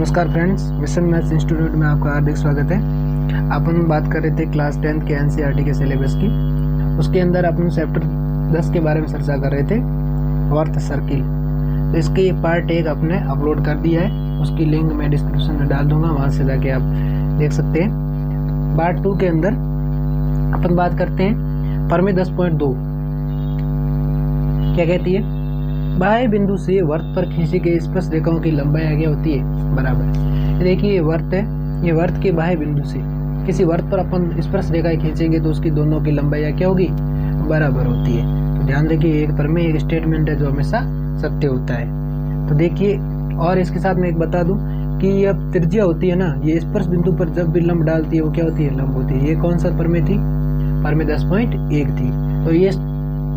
नमस्कार friends, mission maths institute में आपका हार्दिक स्वागत है। अपन बात कर रहे थे क्लास 10 के एनसीईआरटी के सिलेबस की। उसके अंदर अपन चैप्टर 10 के बारे में चर्चा कर रहे थे, वर्थ सर्किल। तो इसके पार्ट 1 अपने अपलोड कर दिया है, उसकी लिंक मैं डिस्क्रिप्शन में डाल दूंगा, वहाँ से जाके आप देख सकते हैं। पार्ट 2 के अंदर अपन बात करते हैं प्रमेय 10.2 क्या कहती है। बाह्य बिंदु से वर्त पर खींची गई स्पर्श रेखाओं की लंबाई आगे होती है बराबर। देखिए ये वर्त है, ये वर्त के बाह्य बिंदु से किसी वर्त पर अपन स्पर्श रेखाएं खींचेंगे तो उसकी दोनों की लंबाई क्या होगी, बराबर होती है। तो ध्यान रखिए, एक प्रमेय एक स्टेटमेंट है जो हमेशा सत्य होता है। तो देखिए, और इसके साथ मैं एक बता दूं कि ये त्रिज्या होती है ना, ये स्पर्श बिंदु पर जब भी लंब डालती है वो क्या होती है, लंब होती है। ये कौन सा प्रमेय थी, प्रमेय 10.1 थी। तो ये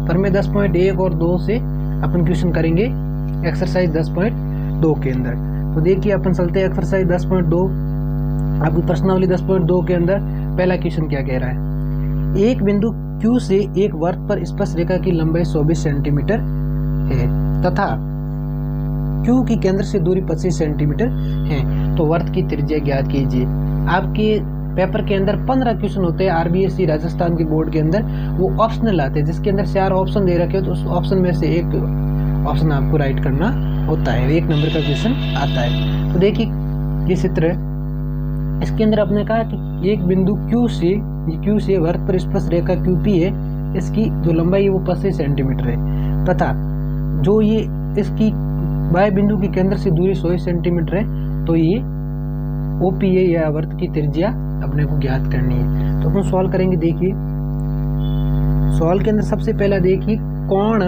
प्रमेय 10.1 और 2 से अपन क्वेश्चन करेंगे एक्सरसाइज 10.2 के अंदर। तो देखिए अपन चलते हैं एक्सरसाइज 10.2। आपकी प्रश्नावली 10.2 के अंदर पहला क्वेश्चन क्या कह रहा है। एक बिंदु Q से एक वर्त पर स्पर्श रेखा की लंबाई 24 सेंटीमीटर है तथा Q की केंद्र से दूरी 25 सेंटीमीटर है, तो वर्त की त्रिज्या ज्ञात कीजिए। आपके पेपर के अंदर 15 क्वेश्चन होते हैं आरबीएसई राजस्थान की बोर्ड के अंदर, वो ऑप्शनल आते हैं जिसके अंदर 4 ऑप्शन दे रखे हो, तो उस ऑप्शन में से एक ऑप्शन आपको राइट करना होता है, 1 नंबर का क्वेश्चन आता है। तो देखिए ये चित्र है, इसके अंदर आपने कहा कि एक बिंदु Q से वर्त पर स्पर्श रेखा QP है, इसकी जो लंबाई है वो 25 सेंटीमीटर है तथा जो ये इसकी बाह्य बिंदु के केंद्र से दूरी 24 सेंटीमीटर है, तो ये OP है या वर्त की त्रिज्या अपने को ज्ञात करनी है। तो अपन सॉल्व करेंगे। देखिए सॉल्व के अंदर सबसे पहला देखिए कोण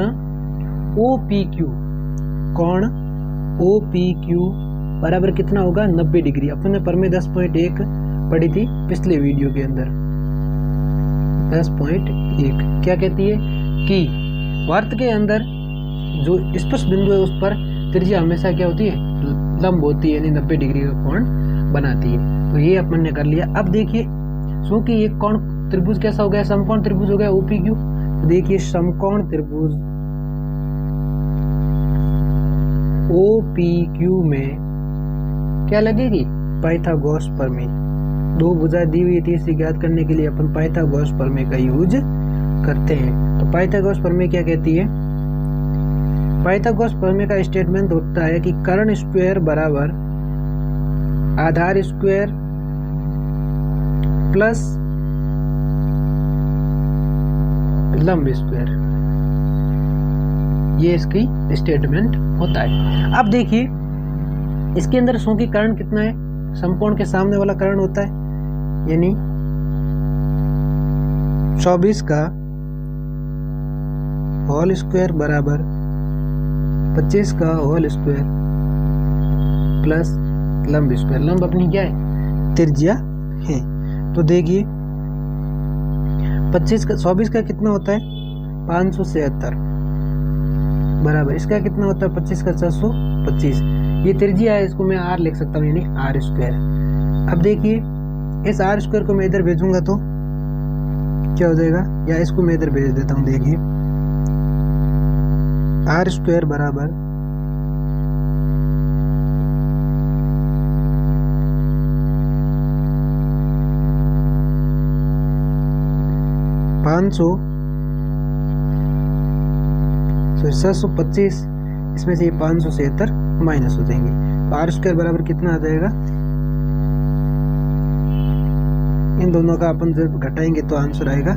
OPQ, कोण OPQ बराबर कितना होगा, 90 डिग्री। अपन ने प्रमेय 10.1 पढ़ी थी पिछले वीडियो के अंदर। 10.1 क्या कहती है कि वर्त के अंदर जो स्पर्श बिंदु है उस पर त्रिज्या हमेशा क्या होती है, लंब होती है, यानी 90 डिग्री का कोण बनाती है। तो ये अपन ने कर लिया। अब देखिए क्योंकि ये कोण त्रिभुज कैसा हो गया, समकोण त्रिभुज हो गया OPQ। तो देखिए समकोण त्रिभुज OPQ में क्या लगेगी, पाइथागोरस प्रमेय। दो भुजा दी हुई तीसरी ज्ञात करने के लिए अपन पाइथागोरस प्रमेय का यूज करते हैं। तो पाइथागोरस प्रमेय क्या कहती है, पाइथागोरस प्रमेय का स्टेटमेंट होता है कि कर्ण स्क्वायर बराबर आधार स्क्वायर प्लस लंब स्क्वायर, ये इसकी स्टेटमेंट होता है। अब देखिए इसके अंदर चूंकि कर्ण कितना है, समकोण के सामने वाला कर्ण होता है, यानी 24 का होल स्क्वायर बराबर 25 का होल स्क्वायर प्लस लंब स्क्वायर। लंब अपनी क्या है, त्रिज्या है। तो देखिए 24 का कितना होता है, 576 बराबर इसका कितना होता है, 25 का 425। ये त्रिज्या है, इसको मैं R लिख सकता हूँ, यानी R स्क्वायर। अब देखिए इस R स्क्वायर को मैं इधर भेजूंगा तो क्या हो जाएगा, या इसको मैं इधर भेज देता हूँ। देखिए R स्क्वायर बराबर 725, इसमें से ये 576 माइनस हो जाएंगे। तो R स्क्वायर बराबर कितना आ जाएगा, इन दोनों का अपन जब घटाएंगे तो आंसर आएगा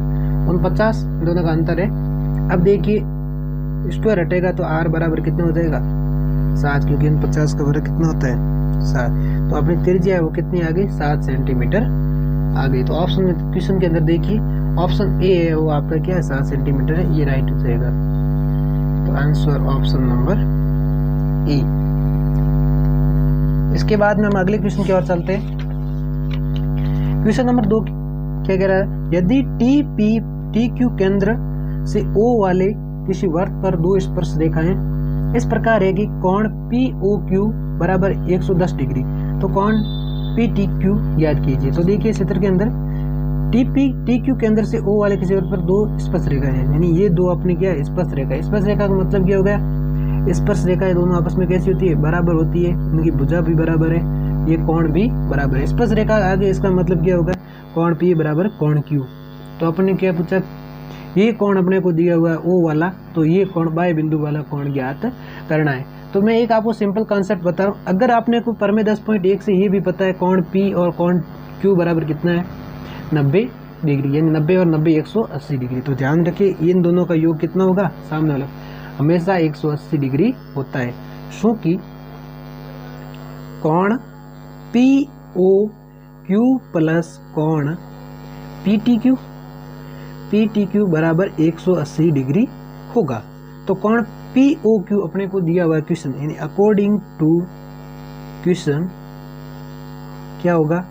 49, दोनों का अंतर है। अब देखिए स्क्वायर हटेगा तो R बराबर कितना हो जाएगा, 7, क्योंकि इन 50 का वर्ग कितना होता है, 7। तो अपनी त्रिज्या है वो कितनी आ गई, 7 सेंटीमीटर आ गई। तो ऑप्शन में क्वेश्चन के अंदर देखिए ऑप्शन ए है वो आपका क्या है, 7 सेंटीमीटर है, ये राइट हो जाएगा। तो आंसर ऑप्शन नंबर ए। इसके बाद में हम अगले क्वेश्चन की ओर चलते हैं। क्वेश्चन नंबर 2 क्या कह रहा है, यदि TQ केंद्र से O वाले किसी वर्त पर दो स्पर्श रेखाएं इस प्रकार है कि कोण POQ बराबर 110 डिग्री, तो कोण PTQ ज्ञात कीजिए। तो देखिए चित्र के अंदर TQ केंद्र से O वाले किसी वर्त पर दो स्पर्श रेखा है, यानी ये दो अपनी क्या है, स्पर्श रेखा। स्पर्श रेखा का मतलब क्या हो गया, स्पर्श रेखाएं दोनों आपस में कैसी होती है, बराबर होती है, इनकी भुजा भी बराबर है, ये कोण भी बराबर है। स्पर्श रेखा आगे इसका मतलब क्या होगा, कोण P बराबर कोण Q। तो अपने क्या पूछा, ये कोण अपने को दिया हुआ है O वाला, तो ये कोण बाह्य बिंदु वाला कोण ज्ञात करना है। तो मैं एक आपको सिंपल कॉन्सेप्ट बता रहा हूँ, अगर आपने को परमेय 10.1 से ये भी पता है कोण P और कोण Q बराबर कितना है 90 डिग्री, यानी 90 और 90 180 डिग्री। तो ध्यान रखिए इन दोनों का योग कितना होगा, सामने वाला हमेशा 180 डिग्री होता है। क्योंकि कोण POQ प्लस कोण PTQ बराबर 180 डिग्री होगा। तो कोण POQ अपने को दिया हुआ क्वेश्चन, यानी अकॉर्डिंग टू क्वेश्चन क्या होगा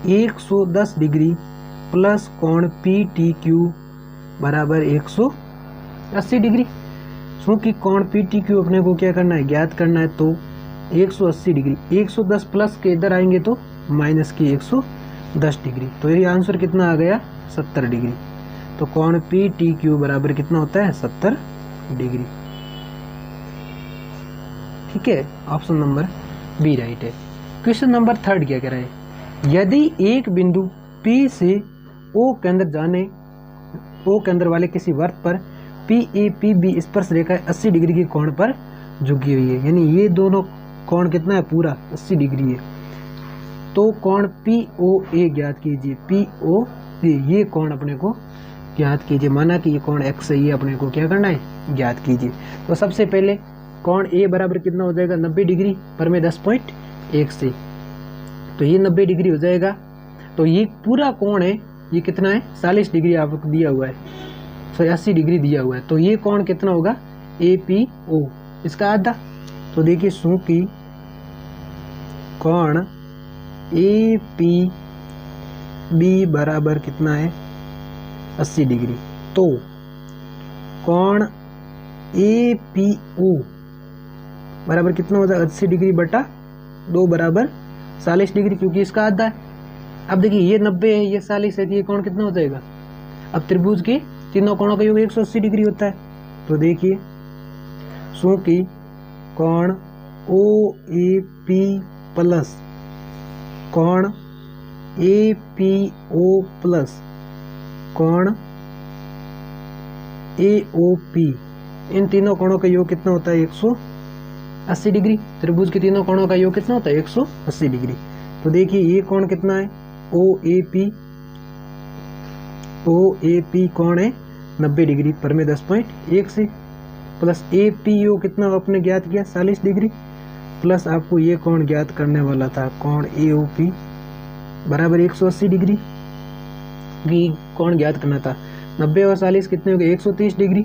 110 डिग्री प्लस कोण PTQ बराबर 180 डिग्री। क्योंकि कोण PTQ अपने को क्या करना है, ज्ञात करना है, तो 180 डिग्री 110 प्लस के इधर आएंगे तो माइनस की 110 डिग्री। तो ये आंसर कितना आ गया 70 डिग्री। तो कोण PTQ बराबर कितना होता है 70 डिग्री। ठीक है, ऑप्शन नंबर बी राइट है। क्वेश्चन नंबर 3 क्या कह रहा है, यदि एक बिंदु P से O केंद्र वाले किसी वृत्त पर PAPB स्पर्श रेखा 80 डिग्री के कोण पर झुकी हुई है, यानी ये दोनों कोण कितना है पूरा 80 डिग्री है, तो कोण POA ज्ञात कीजिए। POA ये कोण अपने को ज्ञात कीजिए, माना कि ये कोण X है, ये अपने को क्या करना है ज्ञात कीजिए। तो सबसे पहले कोण A बराबर कितना हो जाएगा 90 डिग्री परमेय 10.1 से, तो ये 90 डिग्री हो जाएगा। तो ये पूरा कोण है ये कितना है 40 डिग्री आपको दिया हुआ है, सॉरी 80 डिग्री दिया हुआ है। तो ये कोण कितना होगा APO, इसका आधा। तो देखिए चूंकि कोण APB बराबर कितना है 80 डिग्री, तो कोण APO बराबर कितना होता है 80 डिग्री बटा 2 बराबर 40 डिग्री, क्योंकि इसका आधा है। अब देखिए ये 90 है, ये 40 है, तो ये कोण कितना हो जाएगा, अब त्रिभुज के तीनों कोणों का योग 180 डिग्री होता है। तो देखिए चूंकि कोण OAP प्लस कोण APO प्लस कोण AOP, इन तीनों कोणों का योग कितना होता है 180 डिग्री। त्रिभुज के तीनों कोणों का योग कितना होता है 180 डिग्री। तो देखिए ये कोण कितना है OAP कोण है 90 डिग्री परमेय 10.1 से, प्लस APO कितना आपने ज्ञात किया 40 डिग्री, प्लस आपको ये कोण ज्ञात करने वाला था कोण AOP बराबर 180 डिग्री की कोण ज्ञात करना था। 90 और 40 कितने हो गए 130 डिग्री,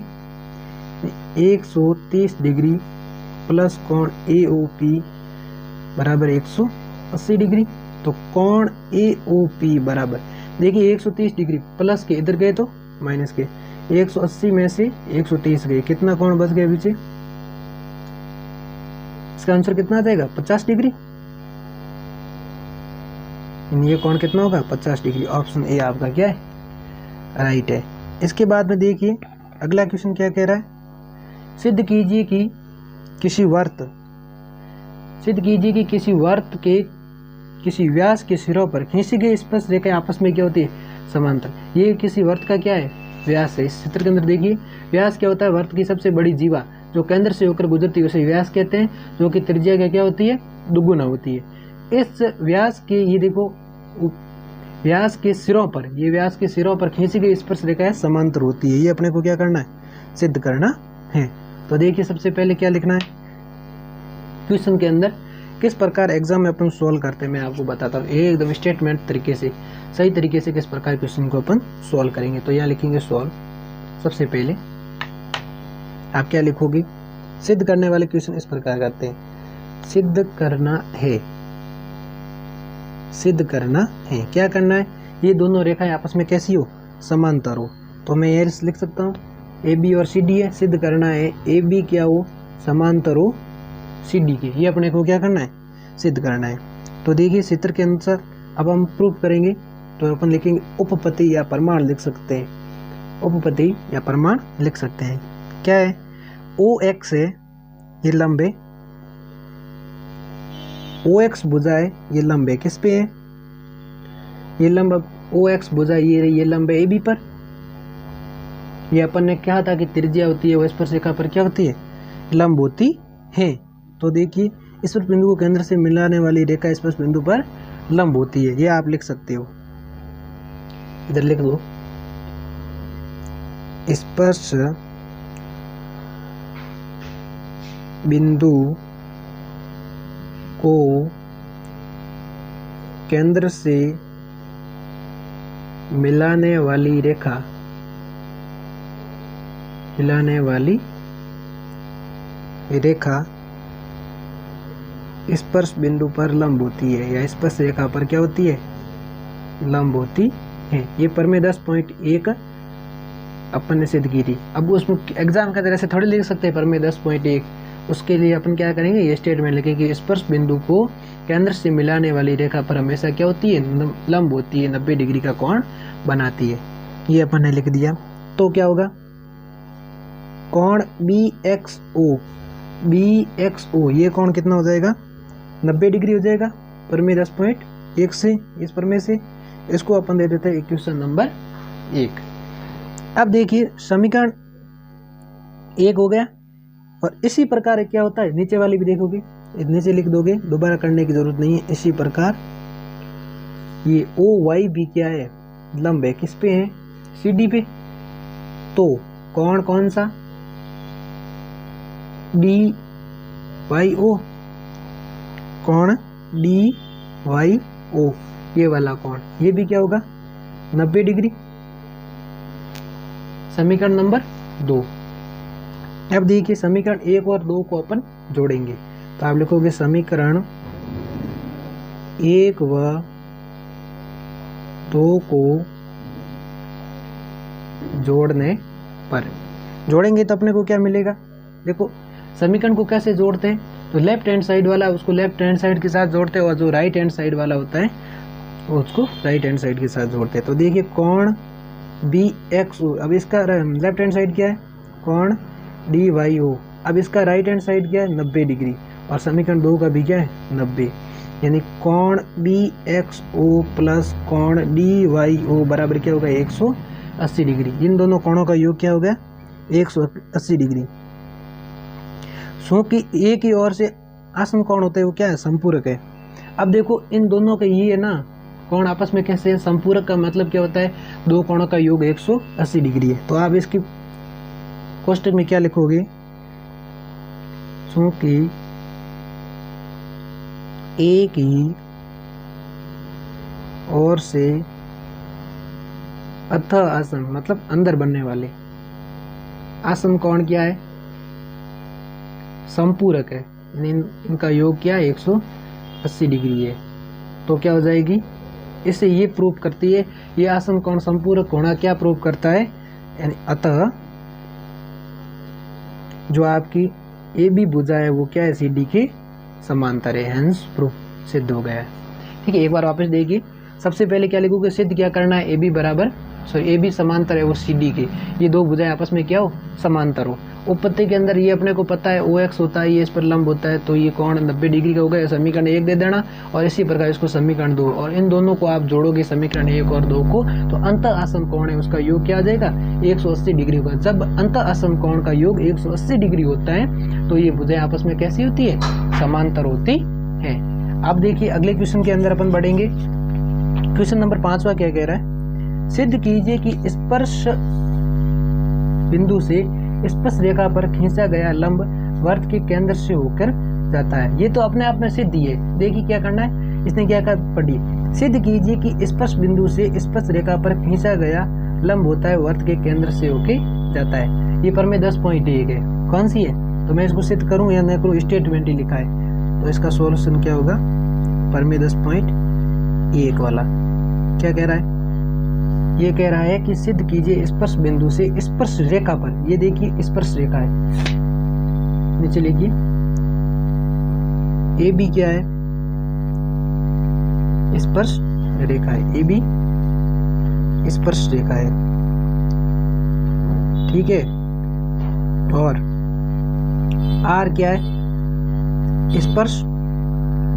130 डिग्री प्लस कोण AOP बराबर 180 डिग्री। तो कोण AOP बराबर देखिए 130 डिग्री प्लस के इधर गए तो माइनस के 180 में से 130 गए, कितना कोण बच गया पीछे, इसका आंसर कितना आ जाएगा 50 डिग्री। ये कोण कितना होगा 50 डिग्री। ऑप्शन ए आपका क्या है राइट है। इसके बाद में देखिए अगला क्वेश्चन क्या कह रहा है, सिद्ध कीजिए कि किसी वर्त के किसी व्यास के सिरों पर खींची गई स्पर्श रेखाएं आपस में क्या होती है समांतर। ये किसी वर्त का क्या है व्यास है। इस चित्र के अंदर देखिए व्यास क्या होता है, वर्त की सबसे बड़ी जीवा जो केंद्र से होकर गुजरती है उसे व्यास कहते हैं, जो कि त्रिज्या क्या होती है दुगुना होती है। इस व्यास के ये देखो व्यास के सिरों पर, ये व्यास के सिरों पर खींची गई स्पर्श रेखाएं समांतर होती है। ये अपने को क्या करना है सिद्ध करना है। तो देखिए सबसे पहले क्या लिखना है क्वेश्चन के अंदर, किस प्रकार एग्जाम में अपन सोल्व करते हैं मैं आपको बताता हूँ एकदम स्टेटमेंट तरीके से, सही तरीके से किस प्रकार क्वेश्चन को अपन सोल्व करेंगे। तो यहाँ लिखेंगे सोल्व। सबसे पहले आप क्या लिखोगे, सिद्ध करने वाले क्वेश्चन इस प्रकार करते हैं, सिद्ध करना है, सिद्ध करना है। क्या करना है, ये दोनों रेखाएं आपस में कैसी हो समांतर हो। तो मैं ये लिख सकता हूँ AB और CD है, सिद्ध करना है AB क्या हो समांतर हो CD के, ये अपने को क्या करना है सिद्ध करना है। तो देखिए चित्र के अनुसार अब हम प्रूव करेंगे, तो अपन लिखेंगे उपपत्ति या प्रमाण लिख सकते हैं, उपपत्ति या प्रमाण लिख सकते हैं। क्या है OX है ये लंब है, OX भुजाएं ये लंब है किस पे है, ये लंब OX भुजा ये लंब है AB पर। ये अपन ने कहा था कि त्रिज्या होती है वो स्पर्शरेखा पर क्या होती है, लंब होती है। तो देखिए स्पर्श बिंदु को केंद्र से मिलाने वाली रेखा स्पर्श बिंदु पर लंब होती है, ये आप लिख सकते हो, इधर लिख दो। स्पर्श बिंदु को केंद्र से मिलाने वाली रेखा स्पर्श बिंदु पर लंब होती है, या स्पर्श रेखा पर क्या होती है, लंब होती है। ये प्रमेय 10.1 अपन ने सिद्ध की थी। अब उसमें एग्जाम की तरह से थोड़ी लिख सकते हैं प्रमेय 10.1, उसके लिए अपन क्या करेंगे, ये स्टेटमेंट लिखेंगे कि स्पर्श बिंदु को केंद्र से मिलाने वाली रेखा पर हमेशा क्या होती है, लंब होती है, 90 डिग्री का कोण बनाती है। ये अपन ने लिख दिया। तो क्या होगा, कोण BXO, ये कोण कितना हो जाएगा, 90 डिग्री हो जाएगा प्रमेय 10.1 से, इस प्रमेय से। इसको अपन दे देते हैं इक्वेशन नंबर 1। अब देखिए समीकरण 1 हो गया, और इसी प्रकार क्या होता है, नीचे वाली भी देखोगे, नीचे लिख दोगे, दोबारा करने की जरूरत नहीं है। इसी प्रकार ये OY भी क्या है, लंब है किस पे है, CD पे। तो कोण कौन सा, DYO, कोण DYO, ये वाला कोण, ये भी क्या होगा, 90 डिग्री। समीकरण नंबर 2। अब देखिए समीकरण 1 और 2 को अपन जोड़ेंगे, तो आप लिखोगे समीकरण 1 व 2 को जोड़ेंगे तो अपने को क्या मिलेगा। देखो समीकरण को कैसे जोड़ते हैं, तो लेफ्ट हैंड साइड वाला उसको लेफ्ट हैंड साइड के साथ जोड़ते हैं, और जो राइट हैंड साइड वाला होता है उसको राइट हैंड साइड के साथ जोड़ते हैं। तो देखिए कोण BXO, अब इसका लेफ्ट हैंड साइड क्या है, कोण DYO, अब इसका राइट हैंड साइड क्या है, 90 डिग्री, और समीकरण 2 का भी क्या है, 90, यानी कोण BXO प्लस कोण DYO बराबर क्या होगा, 180 डिग्री। इन दोनों कोणों का योग क्या हो गया, 180 डिग्री। सो कि एक ही ओर से आसन कोण होते हैं वो क्या है, संपूरक है। अब देखो इन दोनों के ये ना कोण आपस में कैसे है, संपूरक का मतलब क्या होता है, दो कोणों का योग 180 डिग्री है। तो आप इसकी कोष्टक में क्या लिखोगे, क्योंकि एक ही ओर से अथ आसन मतलब अंदर बनने वाले आसन कोण क्या है, संपूरक है, इनका योग क्या है, 180 डिग्री है। तो क्या हो जाएगी, इससे ये प्रूव करती है, ये आसन कोण संपूरक होना क्या प्रूव करता है, यानी अतः जो आपकी AB भुजा है वो क्या है, CD के समांतर है, हेंस प्रूफ सिद्ध हो गया है। ठीक है, एक बार वापस देखिए, सबसे पहले क्या लिखोगे, सिद्ध क्या करना है, AB समांतर है वो CD के, ये दो भुजाएं आपस में क्या हो, समांतर हो। उपपत्ति के अंदर ये अपने को पता है OX होता है, ये इस पर लंब होता है, तो ये कोण 90 डिग्री का हो गया। समीकरण 1 दे देना, और इसी प्रकार इसको समीकरण 2, और इन दोनों को आप जोड़ोगे समीकरण 1 और 2 को, तो अंत आसन कोण है उसका योग क्या आ जाएगा, 180 डिग्री होगा। जब अंत आसन कोण का योग 180 डिग्री होता है तो ये भुजाएं आपस में कैसी होती है, समांतर होती है। अब देखिए अगले क्वेश्चन के अंदर अपन बढ़ेंगे। क्वेश्चन नंबर 5वां क्या कह रहा है, सिद्ध कीजिए कि स्पर्श बिंदु से स्पर्श रेखा पर खींचा गया लंब वर्त के केंद्र से होकर जाता है। ये तो अपने आप में सिद्ध ही है। देखिए क्या करना है, इसने क्या कहा, पढ़ी, सिद्ध कीजिए कि स्पर्श बिंदु से स्पर्श रेखा पर खींचा गया लंब होता है वर्त के केंद्र से होकर जाता है। ये प्रमेय 10.1 है। कौन सी है, तो मैं इसको सिद्ध करूं या न करूं, स्टेटमेंट ही लिखा है, तो इसका सॉल्यूशन क्या होगा, प्रमेय 10.1 वाला क्या कह रहा है, ये कह रहा है कि सिद्ध कीजिए स्पर्श बिंदु से स्पर्श रेखा पर, ये देखिए स्पर्श रेखा है, नीचे लिखिए AB क्या है, स्पर्श रेखा है, AB स्पर्श रेखा है, ठीक है, और R क्या है, स्पर्श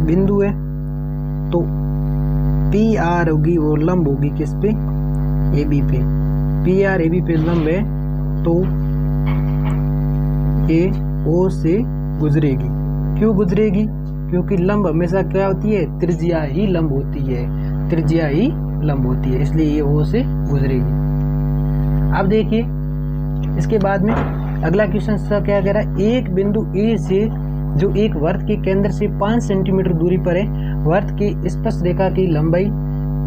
बिंदु है तो पी आर होगी वो लंब होगी किस पे, ए बी पे। पी आर ए बी पे लंब है तो ये ओ से गुजरेगी। क्यों गुजरेगी? क्योंकि लंब हमेशा क्या होती है, त्रिज्या ही लंब होती है, त्रिज्या ही लंब होती है, इसलिए ये ओ से गुजरेगी। अब देखिए इसके बाद में अगला क्वेश्चन क्या कह रहा है, एक बिंदु ए से जो एक वर्त के केंद्र से 5 सेंटीमीटर दूरी पर है, वर्त की स्पर्श रेखा की लंबाई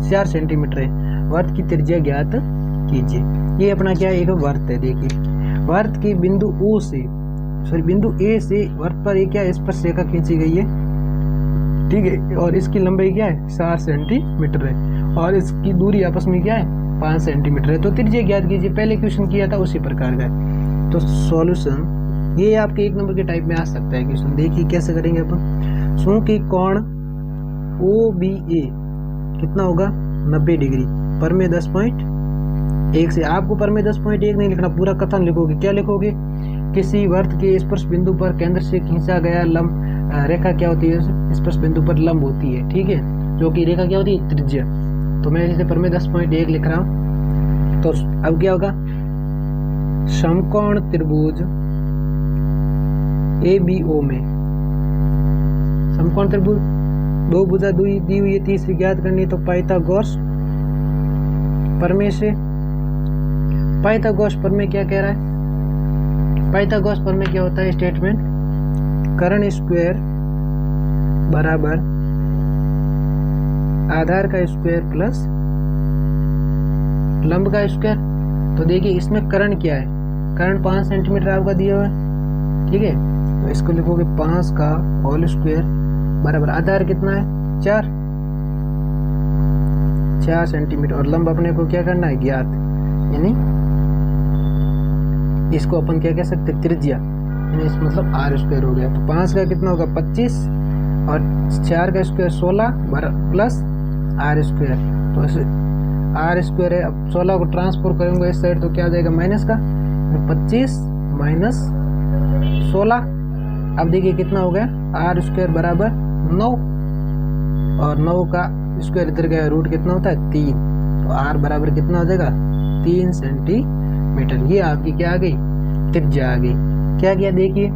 4 सेंटीमीटर है, वर्त की त्रिज्या ज्ञात कीजिए। ये अपना क्या है, एक वर्त है। देखिए वर्त के बिंदु ओ से बिंदु ए से वर्त पर एक क्या स्पर्श रेखा खींची गई है, ठीक है, और इसकी लंबाई क्या है 4 सेंटीमीटर है और इसकी दूरी आपस में क्या है 5 सेंटीमीटर है। तो त्रिज्या ज्ञात कीजिए, पहले क्वेश्चन किया था उसी प्रकार का है। तो सॉल्यूशन ये आपके 1 नंबर के टाइप में आ सकता है क्वेश्चन। देखिए कैसे करेंगे अपन। सो कि कोण ओ बी ए कितना होगा 90 डिग्री, पर में 10.1 से। आपको पर में 10.1 नहीं लिखना, पूरा कथन लिखोगे। क्या लिखोगे, किसी वर्त के स्पर्श बिंदु पर केंद्र से खींचा गया लंब रेखा क्या होती है, स्पर्श बिंदु पर लंब होती है, ठीक है, जो कि रेखा क्या होती है त्रिज्या। तो मैं इसे पर में 10.1 लिख रहा हूं। तो अब क्या होगा, समकोण त्रिभुज ए बी ओ में, समकोण त्रिभुज दो भुजा दी हुई है, तीसरी ज्ञात करनी है। तो पाइथागोरस प्रमेय से, पाइथागोरस प्रमेय क्या कह रहा है, पाइथागोरस प्रमेय क्या होता है स्टेटमेंट, कर्ण स्क्वायर बराबर आधार का स्क्वायर प्लस लंब का स्क्वायर। तो देखिए इसमें कर्ण क्या है, कर्ण 5 सेंटीमीटर आपका दिया हुआ है, ठीक है, तो इसको लिखोगे 5 का होल स्क्वायर बराबर आधार कितना है 4 सेंटीमीटर और लंब अपने को क्या करना है ज्ञात, यानी इसको अपन क्या कह सकते हैं त्रिज्या, यानी इस मतलब आर स्क्वायर हो गया। तो 5 का कितना होगा 25 और 4 का स्क्वायर 16 प्लस आर स्क्वायर। तो ऐसे आर स्क्वायर है, अब 16 को ट्रांसफर करेंगे इस साइड तो क्या आ जाएगा माइनस का, 25 माइनस 16। अब देखिए कितना हो गया, आर स्क्वायर बराबर 9 और 9 का स्क्वायर इधर गया, रूट कितना होता है 3, तो आर बराबर कितना हो जाएगा 3 सेंटीमीटर। ये आपकी क्या आ गई त्रिज्या आ गई। क्या किया देखिए,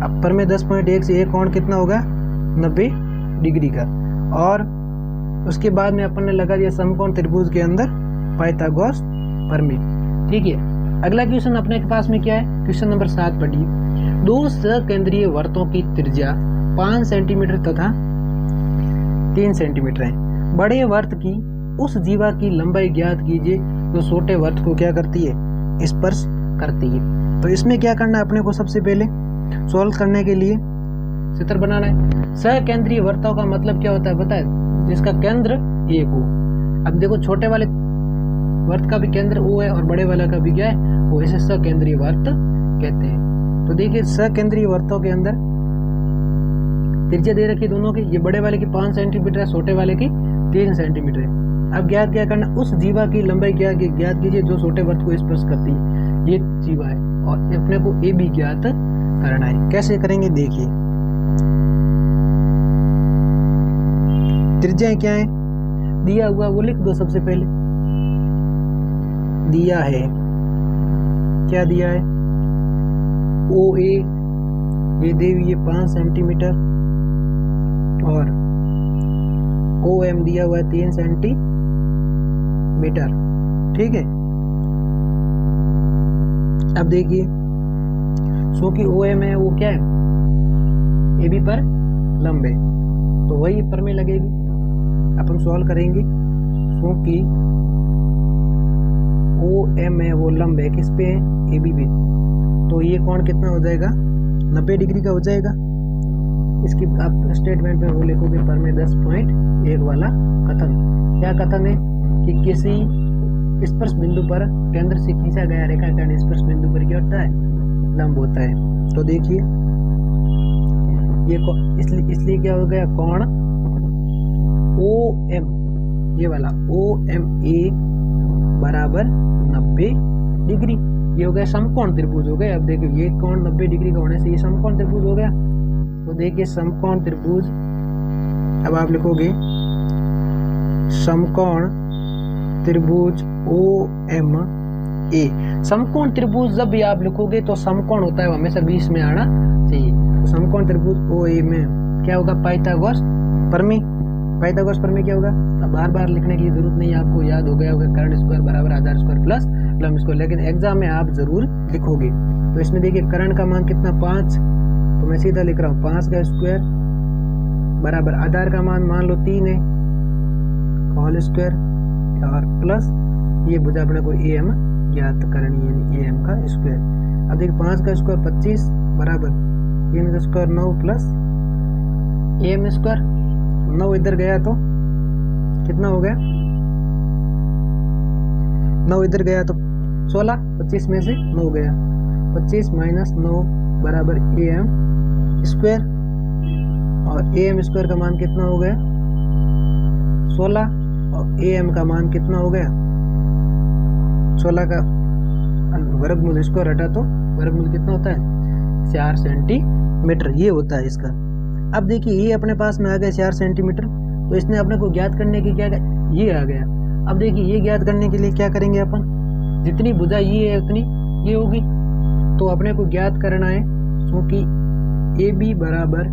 अपर में 10.1 से एक कोण कितना होगा 90 डिग्री का, और उसके बाद में अपन ने लगा दिया समकोण त्रिभुज के अंदर पाइथागोरस प्रमेय, ठीक है। अगला क्वेश्चन अपने के पास में क्या है, क्वेश्चन नंबर 7 पढ़िए। दो सकेंद्रीय वर्तों की त्रिज्या 5 सेंटीमीटर तथा 3 सेंटीमीटर है। बड़े वर्त की उस जीवा की लंबाई ज्ञात कीजिए जो छोटे वर्त को क्या करती है स्पर्श करती है। तो इसमें क्या करना है अपने को, सबसे पहले सॉल्व करने के लिए चित्र बनाना है। सकेंद्रीय वर्तों का मतलब क्या होता है पता है, जिसका केंद्र एक हो। अब देखो छोटे वाले वर्त का भी केंद्र ओ है और बड़े वाले का भी क्या है वो, इसे सकेंद्रीय वर्त कहते हैं। तो देखिए सकेंद्रीय वर्तों के अंदर त्रिज्या दे रखी दोनों की, ये बड़े वाले की 5 सेंटीमीटर है, छोटे वाले की 3 सेंटीमीटर है। अब ज्ञात क्या करना, उस जीवा की लंबाई क्या ज्ञात कीजिए जो छोटे वर्त को स्पर्श करती है, ये जीवा है और अपने को ए भी ज्ञात करना है। कैसे करेंगे देखिए, त्रिज्या क्या है दिया हुआ वो लिख दो। सबसे पहले दिया है, क्या दिया है ओ ए, ये दी हुई है 5 सेंटीमीटर और ओ एम दिया हुआ है 3 सेंटीमीटर, ठीक है। अब देखिए सो कि ओ एम है वो क्या है ए बी पर लंब है, तो वही प्रमेय लगेगी, अपन सॉल्व करेंगे। सो कि ओ एम है वो लंब है किस पे है ए बी पे, तो ये कोण कितना हो जाएगा 90 डिग्री का हो जाएगा। इसकी आप स्टेटमेंट में वो लिखोगे पर में 10.1 वाला कथन। क्या कथन है कि किसी स्पर्श बिंदु पर केंद्र से खींचा गया रेखाखंड स्पर्श बिंदु पर क्या होता है लंब होता है। तो देखिए ये इसलिए क्या हो गया कोण ओ एम, ये वाला ओ एम ए बराबर 90 डिग्री, ये हो गया समकोण त्रिभुज हो गया। अब देखिए ये कोण 90 डिग्री का होने से ये समकोण त्रिभुज हो गया। तो देखिए समकोण त्रिभुज अब आप लिखोगे समकोण त्रिभुज OMA। समकोण त्रिभुज जब भी आप लिखोगे तो समकोण होता है वो हमेशा बीच में आना चाहिए। तो समकोण त्रिभुज OA में क्या होगा, पाइथागोरस प्रमेय। पाइथागोरस प्रमेय क्या होगा, अब बार बार लिखने की जरूरत नहीं है, आपको याद हो गया होगा, कर्ण स्क्वायर बराबर आधार स्क्वायर प्लस लंब स्क्वायर, लेकिन एग्जाम में आप जरूर लिखोगे। तो इसमें देखिए कर्ण का मान कितना 5, तो मैं सीधा लिख रहा हूँ 5 का स्क्वायर बराबर आधार का मान लो 3 है होल स्क्वायर और प्लस ये भुजा अपने को AM ज्ञात करनी है, AM का स्क्वायर। अब देखिए 5 का स्क्वायर 25 बराबर 3 का स्क्वायर 9 प्लस AM स्क्वायर। 9 इधर गया तो कितना हो गया, 9 इधर गया तो 16, 25 में से 9 गया, 25 माइनस 9 बराबर AM स्क्वायर, और AM स्क्वायर का मान कितना हो गया 16, और AM का मान कितना हो गया 16 का वर्गमूल स्क्वायर हटा तो वर्गमूल कितना होता है 4 सेंटीमीटर, ये होता है इसका। अब देखिए ये अपने पास में आ गया 4 सेंटीमीटर, तो इसने अपने को ज्ञात करने की क्या ये आ गया। अब देखिए ये ज्ञात करने के लिए क्या करेंगे अपन, जितनी भुजा ये है उतनी ये होगी, तो अपने को ज्ञात करना है क्योंकि AB बराबर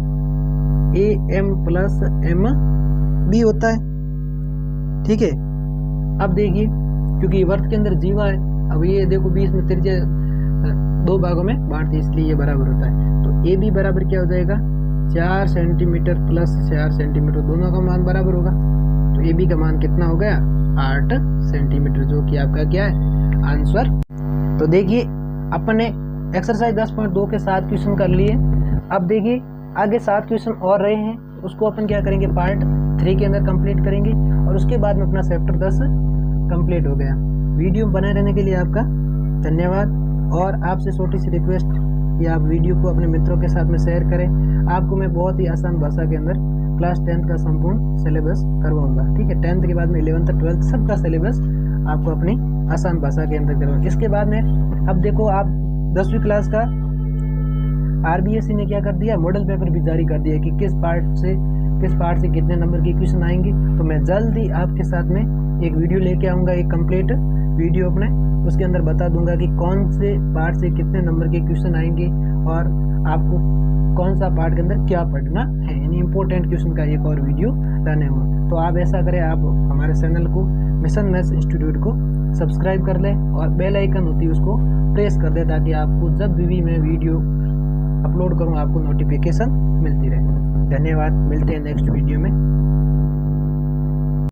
AM प्लस MB होता है, ठीक है। अब देखिए क्योंकि वर्त के अंदर जीवा है, अब ये देखो बीच में त्रिज्या 2 भागों में बांटती, इसलिए ये बराबर होता है। तो AB बराबर क्या हो जाएगा 4 सेंटीमीटर प्लस 4 सेंटीमीटर, दोनों का मान बराबर होगा, तो AB का मान कितना हो गया 8 सेंटीमीटर, जो कि आपका क्या है आंसर। तो देखिए अपने एक्सरसाइज 10.2 के 7 क्वेश्चन कर लिए। अब देखिए आगे 7 क्वेश्चन और रहे हैं, उसको अपन क्या करेंगे पार्ट 3 के अंदर कंप्लीट करेंगे, और उसके बाद में अपना चैप्टर 10 कंप्लीट हो गया। वीडियो बने रहने के लिए आपका धन्यवाद, और आपसे छोटी सी रिक्वेस्ट कि आप वीडियो को अपने मित्रों के साथ में शेयर करें। आपको मैं बहुत ही आसान भाषा के अंदर क्लास 10th का संपूर्ण सिलेबस करवाऊंगा, ठीक है। 10th के बाद में 11th 12th सबका सिलेबस आपको अपनी आसान भाषा के अंदर करवाऊंगा। इसके बाद में अब देखो आप 10वीं क्लास का RBSE ने क्या कर दिया, मॉडल पेपर भी जारी कर दिया कि किस पार्ट से कितने नंबर के क्वेश्चन आएंगे। तो मैं जल्दी आपके साथ में एक वीडियो लेके आऊँगा, एक कंप्लीट वीडियो अपने, उसके अंदर बता दूंगा कि कौन से पार्ट से कितने नंबर के क्वेश्चन आएंगे और आपको कौन सा पार्ट के अंदर क्या पढ़ना है, यानी इंपॉर्टेंट क्वेश्चन का एक और वीडियो लाने हो। तो आप ऐसा करें, आप हमारे चैनल को मिशन मैथ्स इंस्टीट्यूट को सब्सक्राइब कर लें और बेल आइकन होती है उसको प्रेस कर दें, ताकि आपको जब भी मैं वीडियो अपलोड करूँ आपको नोटिफिकेशन मिलती रहे। धन्यवाद, मिलते हैं नेक्स्ट वीडियो में।